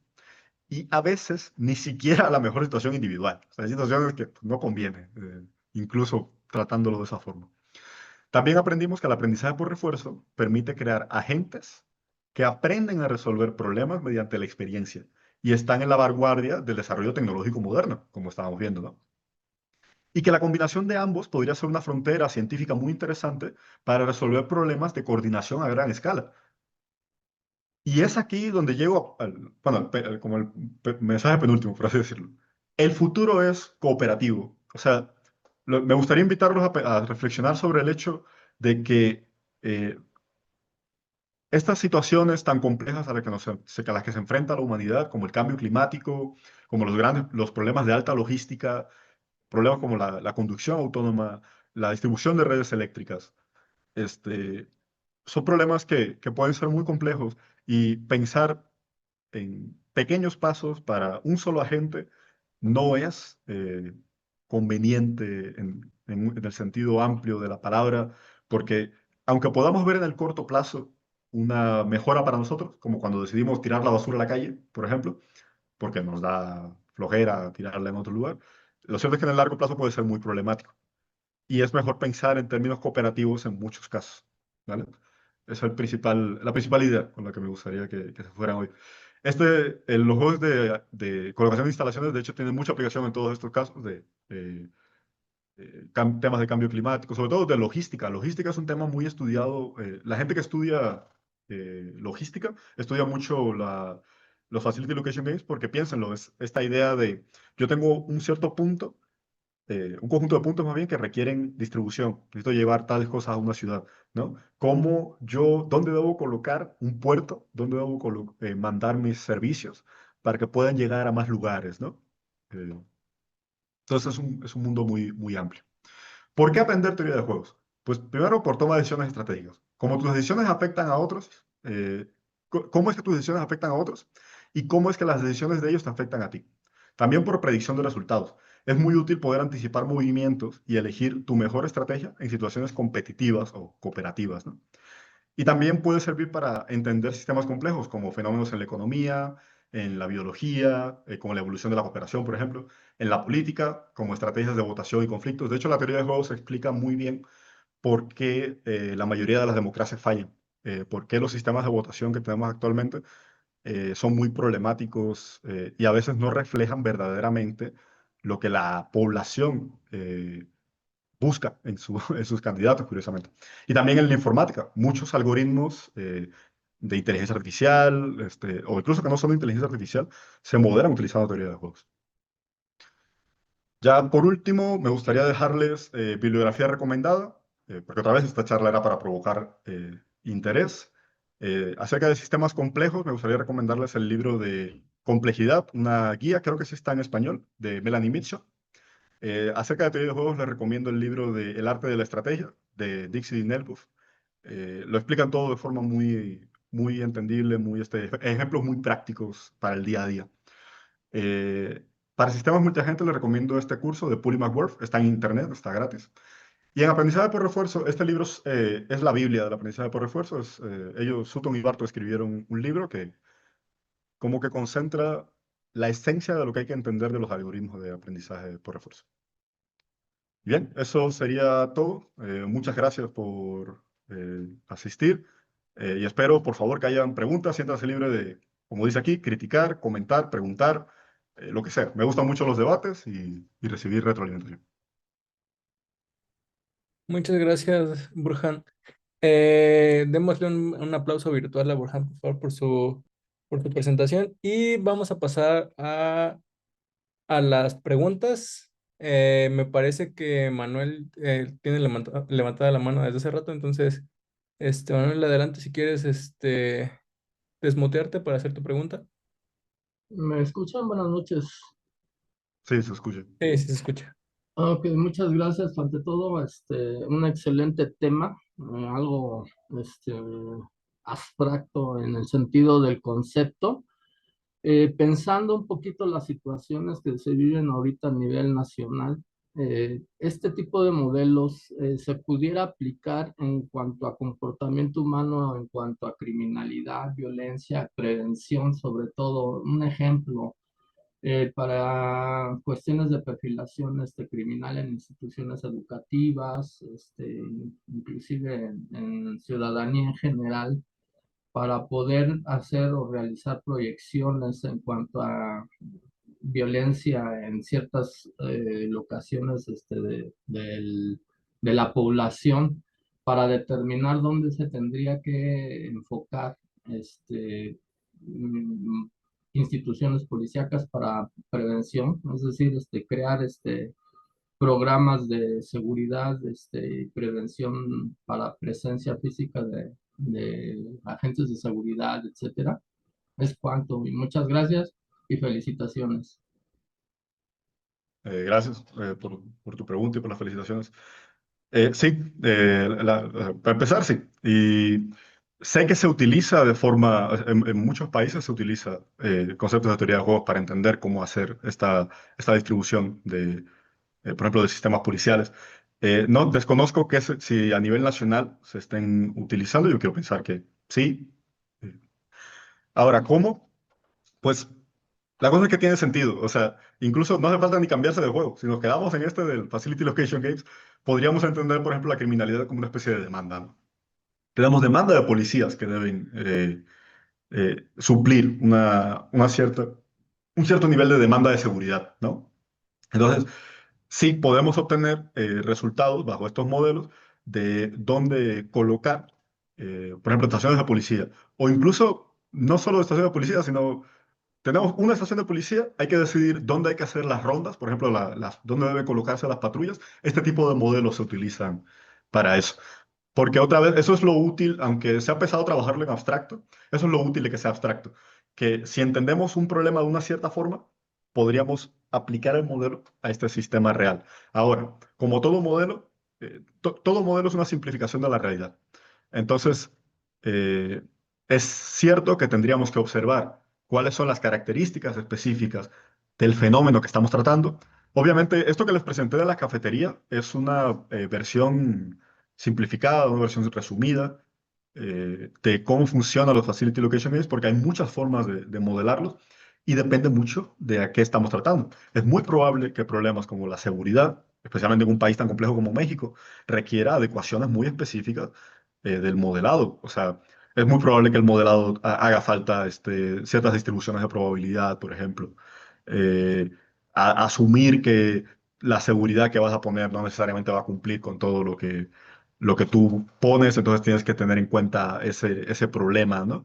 y a veces ni siquiera a la mejor situación individual. O sea, hay situaciones que pues, no conviene, incluso tratándolo de esa forma. También aprendimos que el aprendizaje por refuerzo permite crear agentes que aprenden a resolver problemas mediante la experiencia y están en la vanguardia del desarrollo tecnológico moderno, como estábamos viendo, ¿no? Y que la combinación de ambos podría ser una frontera científica muy interesante para resolver problemas de coordinación a gran escala. Y es aquí donde llego bueno, como el mensaje penúltimo, por así decirlo. El futuro es cooperativo. O sea, me gustaría invitarlos a reflexionar sobre el hecho de que eh, estas situaciones tan complejas a las a las que se enfrenta la humanidad, como el cambio climático, como los problemas de alta logística, problemas como la conducción autónoma, la distribución de redes eléctricas, este, son problemas que pueden ser muy complejos y pensar en pequeños pasos para un solo agente no es conveniente en el sentido amplio de la palabra, porque aunque podamos ver en el corto plazo una mejora para nosotros, como cuando decidimos tirar la basura a la calle, por ejemplo, porque nos da flojera tirarla en otro lugar, lo cierto es que en el largo plazo puede ser muy problemático. Y es mejor pensar en términos cooperativos en muchos casos, ¿vale? Esa es la principal idea con la que me gustaría que se fueran hoy. Los juegos de colocación de instalaciones, de hecho, tienen mucha aplicación en todos estos casos de temas de cambio climático, sobre todo de logística. Logística es un tema muy estudiado. La gente que estudia logística estudia mucho los Facility Location Games porque piénsenlo, es esta idea de yo tengo un conjunto de puntos más bien que requieren distribución. Necesito llevar tales cosas a una ciudad, ¿no? ¿Dónde debo colocar un puerto? ¿Dónde debo mandar mis servicios para que puedan llegar a más lugares, ¿no? Eh, entonces es un mundo muy amplio. ¿Por qué aprender teoría de juegos? Pues primero por toma de decisiones estratégicas. Como tus decisiones afectan a otros, ¿cómo es que tus decisiones afectan a otros? ¿Y cómo es que las decisiones de ellos te afectan a ti? También por predicción de resultados. Es muy útil poder anticipar movimientos y elegir tu mejor estrategia en situaciones competitivas o cooperativas, ¿no? Y también puede servir para entender sistemas complejos como fenómenos en la economía, en la biología, como la evolución de la cooperación, por ejemplo, en la política, como estrategias de votación y conflictos. De hecho, la teoría de juegos explica muy bien por qué la mayoría de las democracias fallan, por qué los sistemas de votación que tenemos actualmente son muy problemáticos y a veces no reflejan verdaderamente lo que la población busca en sus candidatos, curiosamente. Y también en la informática, muchos algoritmos de inteligencia artificial, o incluso que no son de inteligencia artificial, se modelan utilizando teoría de juegos. Ya por último, me gustaría dejarles bibliografía recomendada, porque otra vez esta charla era para provocar interés. Acerca de sistemas complejos, me gustaría recomendarles el libro de Complejidad, una guía, creo que sí está en español, de Melanie Mitchell. Acerca de teoría de juegos, les recomiendo el libro de El arte de la estrategia, de Dixie Nelbuff. Lo explican todo de forma muy entendible, ejemplos muy prácticos para el día a día. Para sistemas multiagentes les recomiendo este curso de Puli McWorth, está en internet, está gratis. Y en aprendizaje por refuerzo, este libro es la Biblia del aprendizaje por refuerzo. Ellos, Sutton y Barto, escribieron un libro que como que concentra la esencia de lo que hay que entender de los algoritmos de aprendizaje por refuerzo. Bien, eso sería todo. Muchas gracias por asistir y espero, por favor, que hayan preguntas. Siéntanse libre de, como dice aquí, criticar, comentar, preguntar, lo que sea. Me gustan mucho los debates y recibir retroalimentación. Muchas gracias, Burhan. Démosle un aplauso virtual a Burhan, por favor, por su presentación. Y vamos a pasar a las preguntas. Me parece que Manuel tiene levantada la mano desde hace rato, entonces, Manuel, adelante si quieres, desmutearte para hacer tu pregunta. ¿Me escuchan? Buenas noches. Sí, se escucha. Sí, se escucha. Ok, muchas gracias. Ante todo, un excelente tema, algo este, abstracto en el sentido del concepto. Pensando un poquito las situaciones que se viven ahorita a nivel nacional, este tipo de modelos se pudiera aplicar en cuanto a comportamiento humano, en cuanto a criminalidad, violencia, prevención, sobre todo. Un ejemplo. Para cuestiones de perfilación criminal en instituciones educativas, inclusive en ciudadanía en general, para poder hacer o realizar proyecciones en cuanto a violencia en ciertas locaciones de la población, para determinar dónde se tendría que enfocar este, mm, instituciones policíacas para prevención, es decir, crear programas de seguridad, y prevención para presencia física de agentes de seguridad, etcétera. Es cuanto, y muchas gracias y felicitaciones. Gracias por tu pregunta y por las felicitaciones. Sí, para empezar, sí. Y sé que se utiliza de forma, en muchos países se utiliza conceptos de teoría de juegos para entender cómo hacer esta distribución de, por ejemplo, de sistemas policiales. No desconozco si a nivel nacional se estén utilizando, yo quiero pensar que sí. Ahora, ¿cómo? Pues la cosa es que tiene sentido. O sea, incluso no hace falta ni cambiarse de juego. Si nos quedamos en este del Facility Location Games, podríamos entender, por ejemplo, la criminalidad como una especie de demanda, ¿no? Tenemos demanda de policías que deben suplir un cierto nivel de demanda de seguridad, ¿no? Entonces, sí podemos obtener resultados bajo estos modelos de dónde colocar, por ejemplo, estaciones de policía, o incluso no solo estaciones de policía, sino tenemos una estación de policía, hay que decidir dónde hay que hacer las rondas, por ejemplo, dónde deben colocarse las patrullas. Este tipo de modelos se utilizan para eso. Porque otra vez, eso es lo útil, aunque sea pesado trabajarlo en abstracto, eso es lo útil de que sea abstracto. Que si entendemos un problema de una cierta forma, podríamos aplicar el modelo a este sistema real. Ahora, como todo modelo, todo modelo es una simplificación de la realidad. Entonces, eh, es cierto que tendríamos que observar cuáles son las características específicas del fenómeno que estamos tratando. Obviamente, esto que les presenté de la cafetería es una versión simplificada, una versión resumida de cómo funcionan los Facility Location Games, porque hay muchas formas de modelarlos y depende mucho de a qué estamos tratando. Es muy probable que problemas como la seguridad, especialmente en un país tan complejo como México, requiera adecuaciones muy específicas del modelado. O sea, es muy probable que el modelado haga falta ciertas distribuciones de probabilidad, por ejemplo. Eh, Asumir que la seguridad que vas a poner no necesariamente va a cumplir con todo lo que tú pones, entonces tienes que tener en cuenta ese problema, ¿no?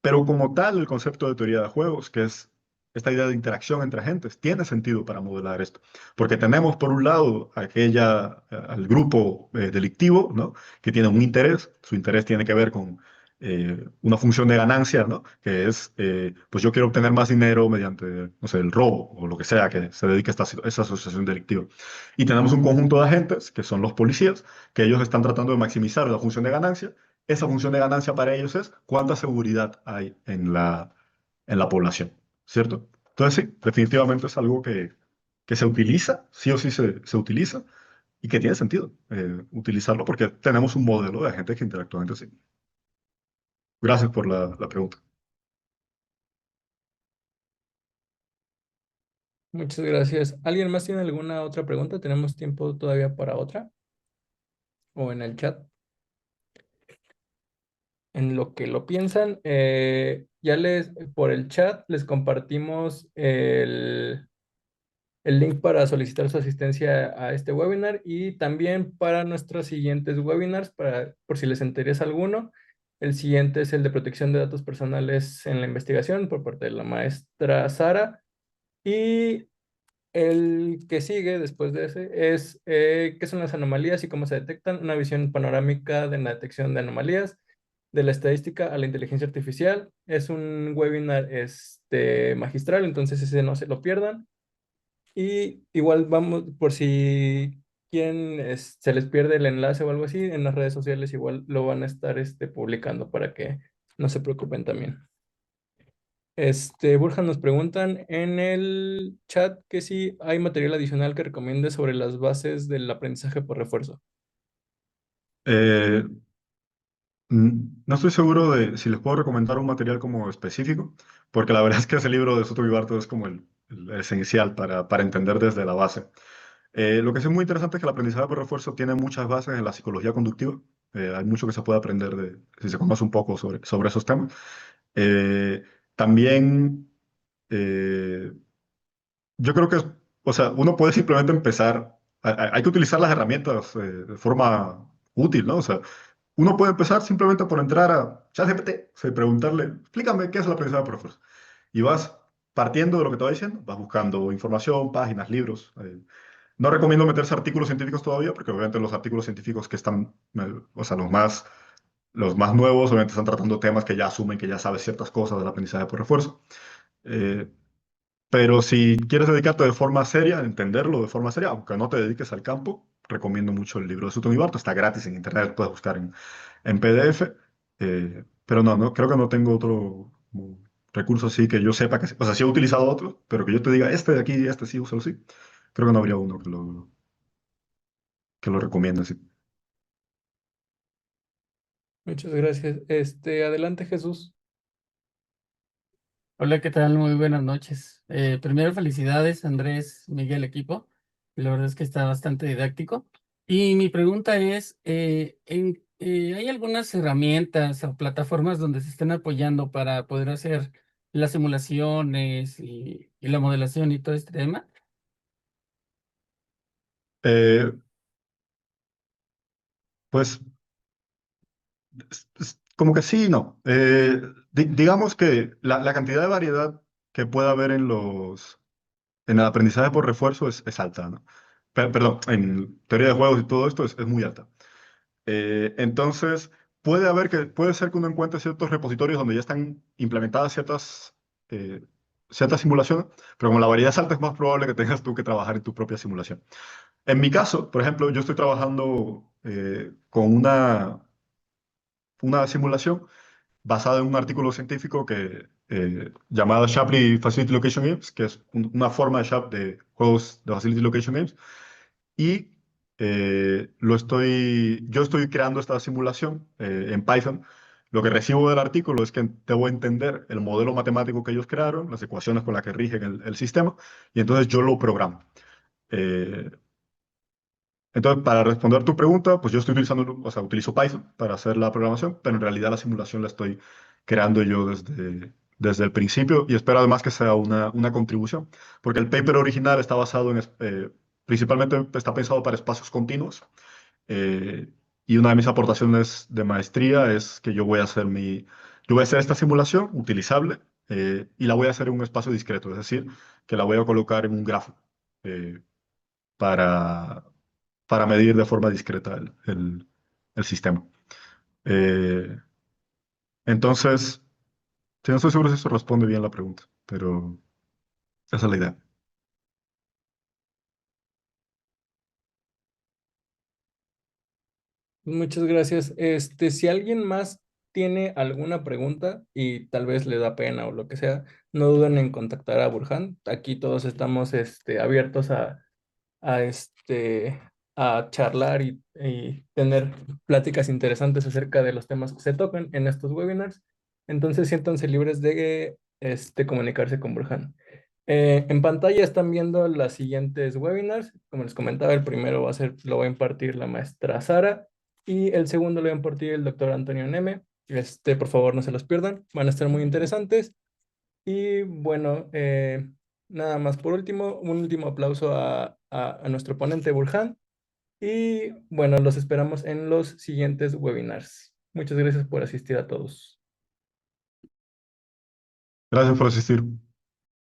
Pero como tal, el concepto de teoría de juegos, que es esta idea de interacción entre agentes, tiene sentido para modelar esto. Porque tenemos, por un lado, al grupo delictivo, ¿no? Que tiene un interés. Su interés tiene que ver con una función de ganancia, ¿no? Que es, pues yo quiero obtener más dinero mediante, no sé, el robo o lo que sea que se dedique a esta asociación delictiva. Y tenemos un conjunto de agentes, que son los policías, que ellos están tratando de maximizar la función de ganancia. Esa función de ganancia para ellos es cuánta seguridad hay en la población, ¿cierto? Entonces sí, definitivamente es algo que se utiliza, sí o sí se utiliza, y que tiene sentido utilizarlo porque tenemos un modelo de gente que interactúa entre sí. Gracias por la pregunta. Muchas gracias. ¿Alguien más tiene alguna otra pregunta? ¿Tenemos tiempo todavía para otra? ¿O en el chat? En lo que lo piensan, por el chat les compartimos el link para solicitar su asistencia a este webinar y también para nuestros siguientes webinars, por si les interesa alguno. El siguiente es el de protección de datos personales en la investigación por parte de la maestra Sara. Y el que sigue después de ese es qué son las anomalías y cómo se detectan, una visión panorámica de la detección de anomalías, de la estadística a la inteligencia artificial. Es un webinar magistral, entonces ese no se lo pierdan. Y igual vamos, por si quieren, se les pierde el enlace o algo así, en las redes sociales igual lo van a estar publicando para que no se preocupen también. Burja, nos preguntan en el chat que si hay material adicional que recomiende sobre las bases del aprendizaje por refuerzo. Eh, no estoy seguro de si les puedo recomendar un material como específico, porque la verdad es que ese libro de Soto y Barto es como el esencial para entender desde la base. Lo que sí es muy interesante es que el aprendizaje por refuerzo tiene muchas bases en la psicología conductiva. Hay mucho que se puede aprender si se conoce un poco sobre esos temas. Eh, también eh, yo creo que, o sea, uno puede simplemente empezar, hay que utilizar las herramientas de forma útil, ¿no? O sea, uno puede empezar simplemente por entrar a ChatGPT, o sea, y preguntarle, explícame qué es el aprendizaje por refuerzo. Y vas partiendo de lo que te va diciendo, vas buscando información, páginas, libros. No recomiendo meterse a artículos científicos todavía, porque obviamente los artículos científicos que están, o sea, los más nuevos, obviamente están tratando temas que ya asumen que ya sabes ciertas cosas del aprendizaje por refuerzo. Eh, pero si quieres dedicarte de forma seria, entenderlo de forma seria, aunque no te dediques al campo, recomiendo mucho el libro de Sutton y Barto. Está gratis en internet, puedes buscar en PDF. Pero no, creo que no tengo otro como recurso así que yo sepa que, o sea, sí he utilizado otro, pero que yo te diga, este de aquí, este sí, úsalo sí. Creo que no habría uno que lo recomiende así. Muchas gracias. Adelante, Jesús. Hola, ¿qué tal? Muy buenas noches. Primero, felicidades, Andrés, Miguel, equipo. La verdad es que está bastante didáctico. Y mi pregunta es, ¿hay algunas herramientas o plataformas donde se estén apoyando para poder hacer las simulaciones y la modelación y todo este tema? Eh, pues como que sí y no. Digamos que la cantidad de variedad que pueda haber en el aprendizaje por refuerzo es alta, ¿no? Perdón, en teoría de juegos y todo esto es muy alta. Entonces, puede ser que uno encuentre ciertos repositorios donde ya están implementadas eh, ciertas simulaciones, pero como la variedad es alta, es más probable que tengas tú que trabajar en tu propia simulación. En mi caso, por ejemplo, yo estoy trabajando con una simulación basada en un artículo científico llamado Shapley Facility Location Games, que es una forma de juegos de Facility Location Games. Y yo estoy creando esta simulación en Python. Lo que recibo del artículo es que debo entender el modelo matemático que ellos crearon, las ecuaciones con las que rigen el sistema, y entonces yo lo programo. Eh, entonces, para responder tu pregunta, pues yo estoy utilizando, o sea, utilizo Python para hacer la programación, pero en realidad la simulación la estoy creando yo desde el principio y espero además que sea una contribución, porque el paper original está basado principalmente está pensado para espacios continuos eh, y una de mis aportaciones de maestría es que yo voy a hacer esta simulación utilizable y la voy a hacer en un espacio discreto, es decir, que la voy a colocar en un grafo eh, para, para medir de forma discreta el sistema. Eh, entonces, sí, no estoy seguro si eso responde bien la pregunta, pero esa es la idea. Muchas gracias. Si alguien más tiene alguna pregunta y tal vez le da pena o lo que sea, no duden en contactar a Burhan. Aquí todos estamos abiertos a a charlar y tener pláticas interesantes acerca de los temas que se tocan en estos webinars. Entonces siéntanse libres de comunicarse con Burhan. En pantalla están viendo las siguientes webinars. Como les comentaba, el primero lo va a impartir la maestra Sara y el segundo lo va a impartir el doctor Antonio Neme. Por favor, no se los pierdan, van a estar muy interesantes. Y bueno, nada más por último, un último aplauso a nuestro ponente Burhan. Y bueno, los esperamos en los siguientes webinars. Muchas gracias por asistir a todos. Gracias por asistir.